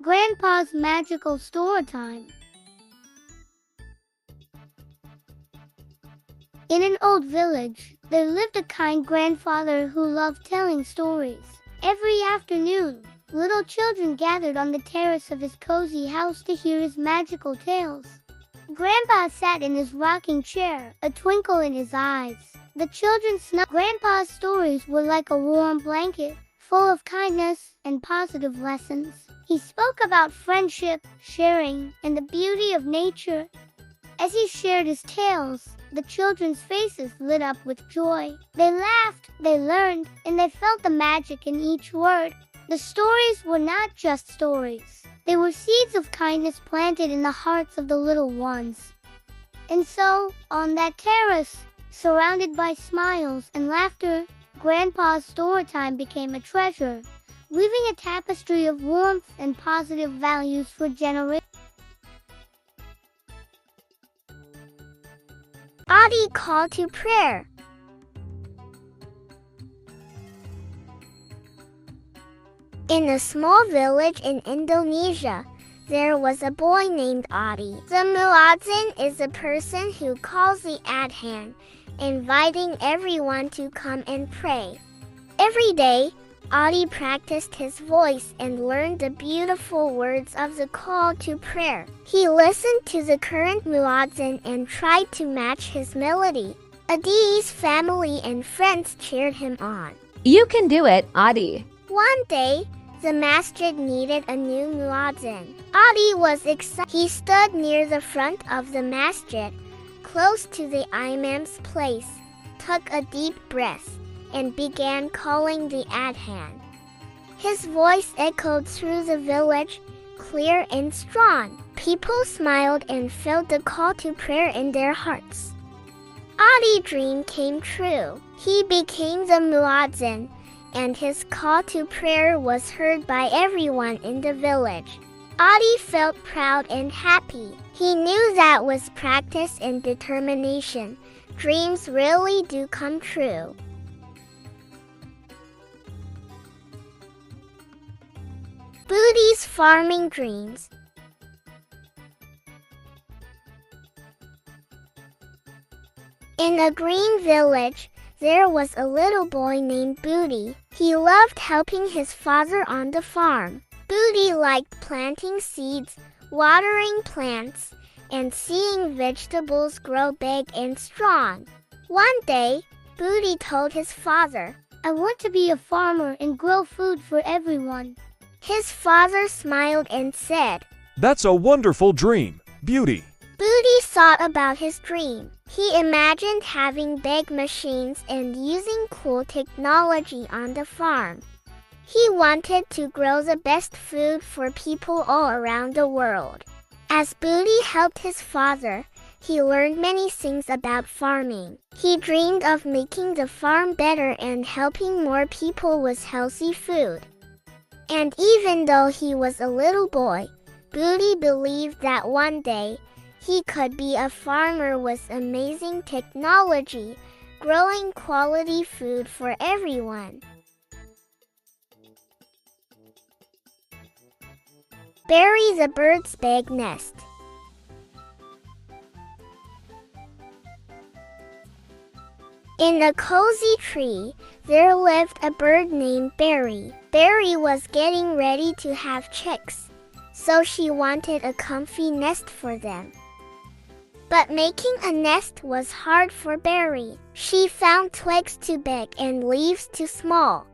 Grandpa's Magical Story Time. In an old village, there lived a kind grandfather who loved telling stories. Every afternoon, little children gathered on the terrace of his cozy house to hear his magical tales. Grandpa sat in his rocking chair, a twinkle in his eyes. The children snuggled. Grandpa's stories were like a warm blanket, full of kindness and positive lessons. He spoke about friendship, sharing, and the beauty of nature. As he shared his tales, the children's faces lit up with joy. They laughed, they learned, and they felt the magic in each word. The stories were not just stories. They were seeds of kindness planted in the hearts of the little ones. And so, on that terrace, surrounded by smiles and laughter, Grandpa's story time became a treasure, weaving a tapestry of warmth and positive values for generations. Adi Call to Prayer. In a small village in Indonesia, there was a boy named Adi. The muazzin is a person who calls the adhan, inviting everyone to come and pray. Every day, Adi practiced his voice and learned the beautiful words of the call to prayer. He listened to the current muazzin and tried to match his melody. Adi's family and friends cheered him on. You can do it, Adi. One day, the masjid needed a new muazzin. Adi was excited. He stood near the front of the masjid, close to the imam's place, took a deep breath, and began calling the adhan. His voice echoed through the village, clear and strong. People smiled and felt the call to prayer in their hearts. Adi's dream came true. He became the muazzin, and his call to prayer was heard by everyone in the village. Adi felt proud and happy. He knew that with practice and determination, dreams really do come true. Booty's farming dreams. In a green village, there was a little boy named Booty. He loved helping his father on the farm. Booty liked planting seeds, watering plants, and seeing vegetables grow big and strong. One day, Booty told his father, "I want to be a farmer and grow food for everyone." His father smiled and said, "That's a wonderful dream, Beauty." Booty thought about his dream. He imagined having big machines and using cool technology on the farm. He wanted to grow the best food for people all around the world. As Booty helped his father, he learned many things about farming. He dreamed of making the farm better and helping more people with healthy food. And even though he was a little boy, Booty believed that one day he could be a farmer with amazing technology, growing quality food for everyone. Bury the bird's big nest. In a cozy tree, there lived a bird named Berry. Berry was getting ready to have chicks, so she wanted a comfy nest for them. But making a nest was hard for Berry. She found twigs too big and leaves too small.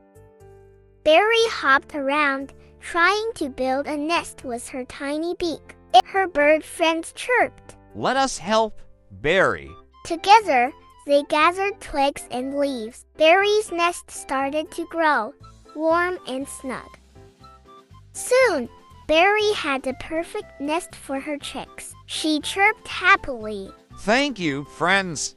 Berry hopped around, trying to build a nest with her tiny beak. Her bird friends chirped. "Let us help Berry." Together, they gathered twigs and leaves. Berry's nest started to grow, warm and snug. Soon, Berry had the perfect nest for her chicks. She chirped happily. "Thank you, friends."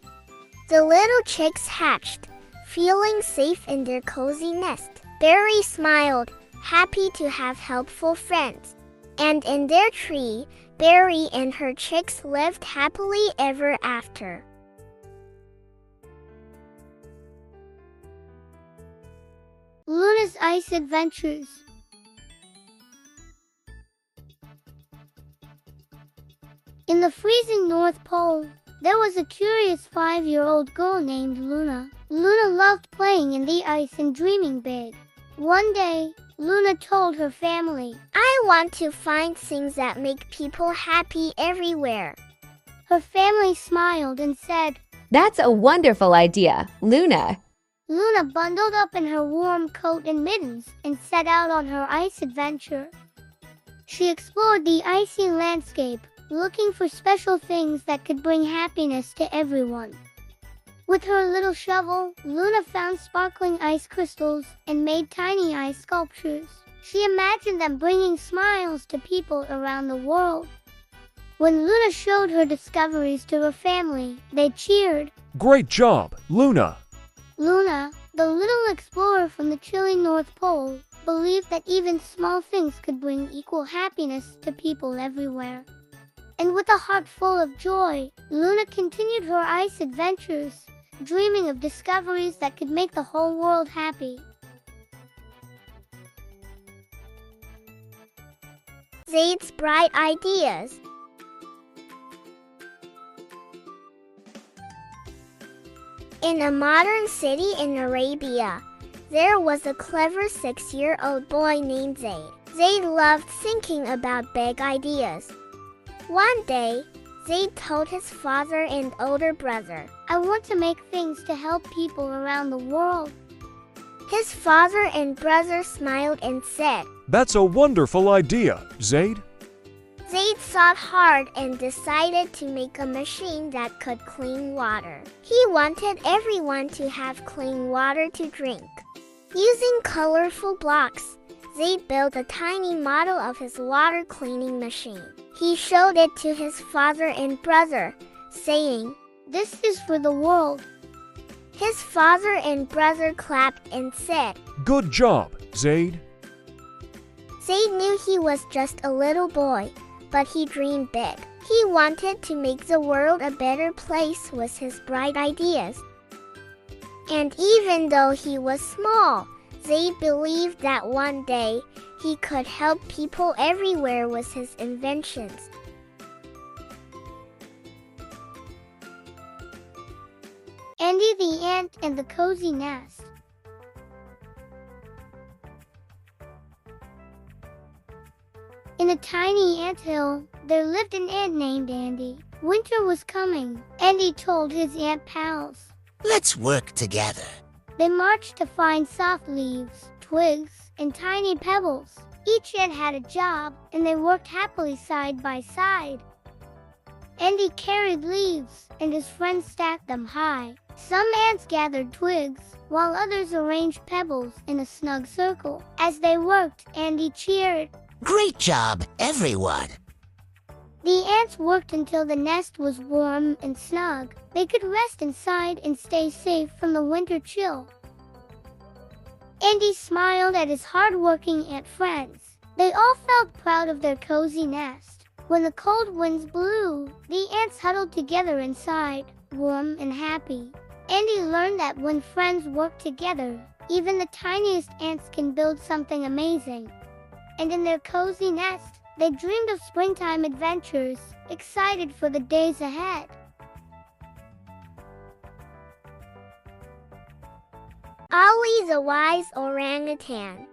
The little chicks hatched, feeling safe in their cozy nest. Berry smiled, happy to have helpful friends. And in their tree, Berry and her chicks lived happily ever after. Luna's Ice Adventures. In the freezing North Pole, there was a curious 5-year-old girl named Luna. Luna loved playing in the ice and dreaming big. One day, Luna told her family, "I want to find things that make people happy everywhere." Her family smiled and said, That's a wonderful idea, Luna. Luna bundled up in her warm coat and mittens and set out on her ice adventure. She explored the icy landscape, looking for special things that could bring happiness to everyone. With her little shovel, Luna found sparkling ice crystals and made tiny ice sculptures. She imagined them bringing smiles to people around the world. When Luna showed her discoveries to her family, they cheered. Great job, Luna! Luna, the little explorer from the chilly North Pole, believed that even small things could bring equal happiness to people everywhere. And with a heart full of joy, Luna continued her ice adventures, dreaming of discoveries that could make the whole world happy. Zaid's bright ideas. In a modern city in Arabia, there was a clever 6-year-old boy named Zaid. Zaid loved thinking about big ideas. One day, Zaid told his father and older brother, "I want to make things to help people around the world." His father and brother smiled and said, That's a wonderful idea, Zaid. Zaid thought hard and decided to make a machine that could clean water. He wanted everyone to have clean water to drink. Using colorful blocks, Zaid built a tiny model of his water cleaning machine. He showed it to his father and brother, saying, "This is for the world." His father and brother clapped and said, Good job, Zaid. Zaid knew he was just a little boy, but he dreamed big. He wanted to make the world a better place with his bright ideas. And even though he was small, Zaid believed that one day he could help people everywhere with his inventions. Andy the Ant and the Cozy Nest. In a tiny anthill, there lived an ant named Andy. Winter was coming. Andy told his ant pals. Let's work together. They marched to find soft leaves, twigs, and tiny pebbles. Each ant had a job, and they worked happily side by side. Andy carried leaves, and his friends stacked them high. Some ants gathered twigs, while others arranged pebbles in a snug circle. As they worked, Andy cheered. Great job, everyone. The ants worked until the nest was warm and snug. They could rest inside and stay safe from the winter chill. Andy smiled at his hard-working ant friends. They all felt proud of their cozy nest. When the cold winds blew, the ants huddled together inside, warm and happy. Andy learned that when friends work together, even the tiniest ants can build something amazing. And in their cozy nest, they dreamed of springtime adventures, excited for the days ahead. Ollie the Wise Orangutan.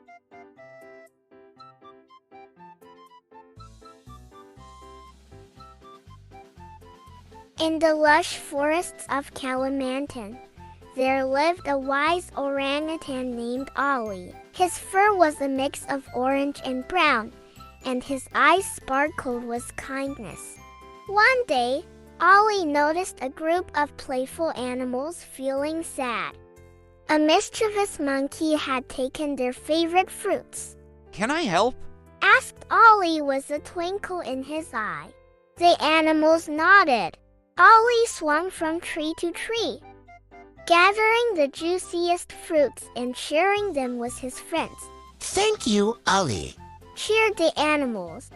In the lush forests of Kalimantan, there lived a wise orangutan named Ollie. His fur was a mix of orange and brown, and his eyes sparkled with kindness. One day, Ollie noticed a group of playful animals feeling sad. A mischievous monkey had taken their favorite fruits. Can I help? Asked Ollie with a twinkle in his eye. The animals nodded. Ollie swung from tree to tree, gathering the juiciest fruits and sharing them with his friends. Thank you, Ollie. Cheered the animals.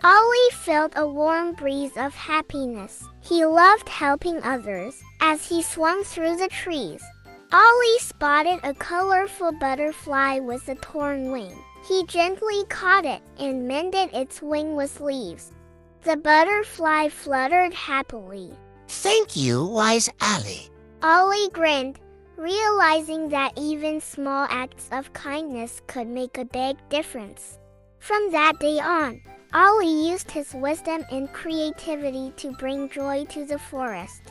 Ollie felt a warm breeze of happiness. He loved helping others. As he swung through the trees, Ollie spotted a colorful butterfly with a torn wing. He gently caught it and mended its wing with leaves. The butterfly fluttered happily. Thank you, wise Ollie. Ollie grinned, realizing that even small acts of kindness could make a big difference. From that day on, Ollie used his wisdom and creativity to bring joy to the forest.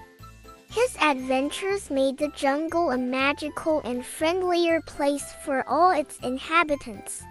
His adventures made the jungle a magical and friendlier place for all its inhabitants.